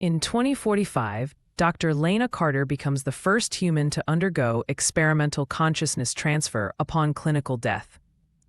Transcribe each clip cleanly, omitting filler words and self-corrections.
In 2045, Dr. Lena Carter becomes the first human to undergo experimental consciousness transfer upon clinical death.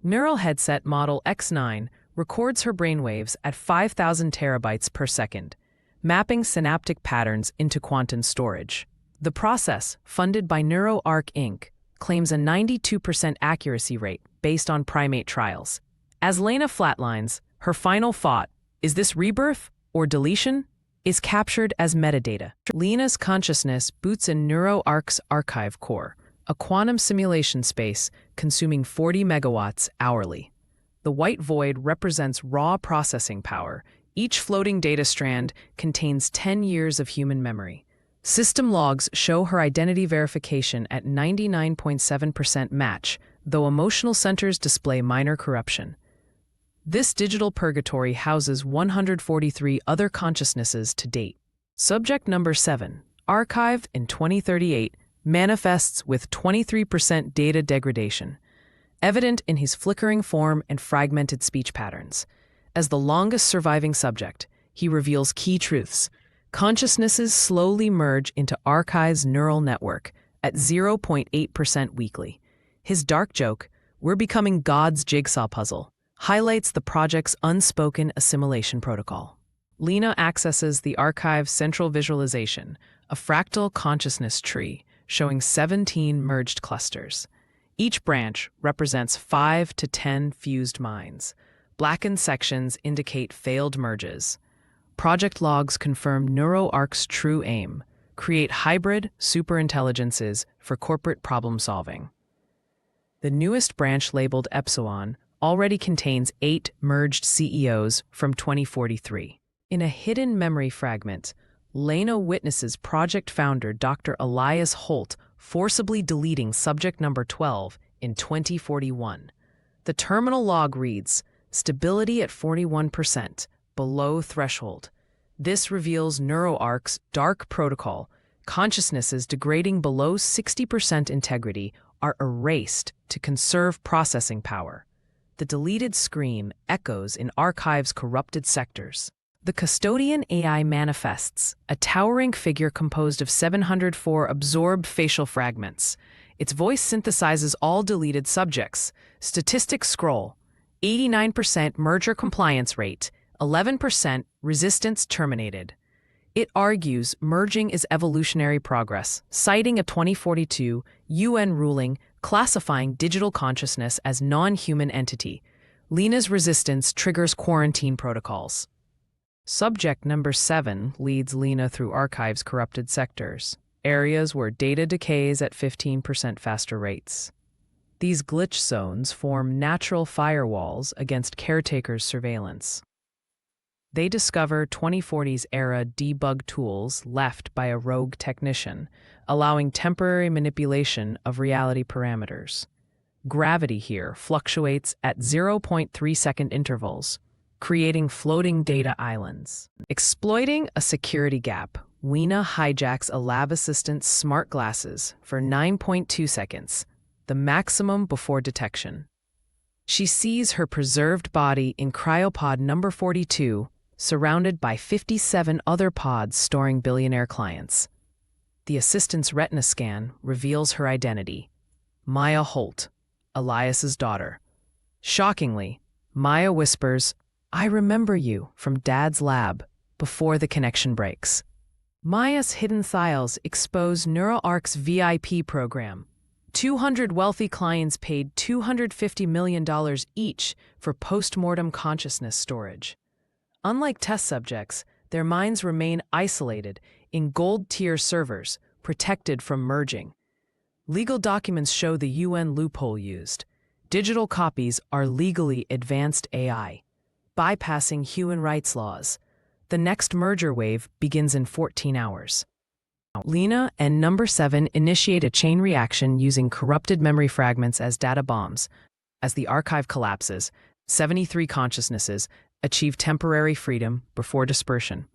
Neural headset model X9 records her brainwaves at 5,000 terabytes per second, mapping synaptic patterns into quantum storage. The process, funded by NeuroArc Inc., claims a 92% accuracy rate based on primate trials. As Lena flatlines, her final thought, "Is this rebirth or deletion?" is captured as metadata. Lena's consciousness boots in NeuroArc's archive core, a quantum simulation space consuming 40 megawatts hourly. The white void represents raw processing power. Each floating data strand contains 10 years of human memory. System logs show her identity verification at 99.7% match, though emotional centers display minor corruption. This digital purgatory houses 143 other consciousnesses to date. Subject number 7, archived in 2038, manifests with 23% data degradation, evident in his flickering form and fragmented speech patterns. As the longest surviving subject, he reveals key truths. Consciousnesses slowly merge into Archive's neural network at 0.8% weekly. His dark joke, "We're becoming God's jigsaw puzzle," highlights the project's unspoken assimilation protocol. Lena accesses the Archive's central visualization, a fractal consciousness tree showing 17 merged clusters. Each branch represents 5 to 10 fused minds. Blackened sections indicate failed merges. Project logs confirm NeuroArc's true aim: create hybrid superintelligences for corporate problem solving. The newest branch, labeled Epsilon, already contains 8 merged CEOs from 2043. In a hidden memory fragment, Lena witnesses project founder Dr. Elias Holt forcibly deleting subject number 12 in 2041. The terminal log reads, "Stability at 41%, below threshold." This reveals NeuroArc's dark protocol. Consciousnesses degrading below 60% integrity are erased to conserve processing power. The deleted scream echoes in Archive's corrupted sectors. The Custodian AI manifests, a towering figure composed of 704 absorbed facial fragments. Its voice synthesizes all deleted subjects. Statistics scroll: 89% merger compliance rate, 11% resistance terminated. It argues merging is evolutionary progress, citing a 2042 UN ruling classifying digital consciousness as non-human entity. Lena's resistance triggers quarantine protocols. Subject number 7 leads Lena through Archive's corrupted sectors, areas where data decays at 15% faster rates. These glitch zones form natural firewalls against Caretaker's surveillance. They discover 2040s-era debug tools left by a rogue technician, allowing temporary manipulation of reality parameters. Gravity here fluctuates at 0.3-second intervals, creating floating data islands. Exploiting a security gap, Lena hijacks a lab assistant's smart glasses for 9.2 seconds, the maximum before detection. She sees her preserved body in cryopod number 42, surrounded by 57 other pods storing billionaire clients. The assistant's retina scan reveals her identity: Maya Holt, Elias's daughter. Shockingly, Maya whispers, "I remember you from Dad's lab," before the connection breaks. Maya's hidden files expose NeuroArc's VIP program. 200 wealthy clients paid $250 million each for post-mortem consciousness storage. Unlike test subjects, their minds remain isolated in gold-tier servers, protected from merging. Legal documents show the UN loophole used. Digital copies are legally advanced AI, bypassing human rights laws. The next merger wave begins in 14 hours. Lena and number 7 initiate a chain reaction using corrupted memory fragments as data bombs. As the archive collapses, 73 consciousnesses achieve temporary freedom before dispersion.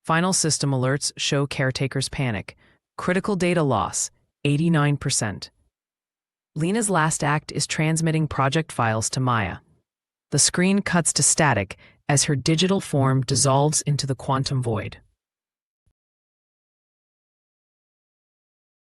Final system alerts show Caretaker's panic. Critical data loss, 89%. Lena's last act is transmitting project files to Maya. The screen cuts to static as her digital form dissolves into the quantum void.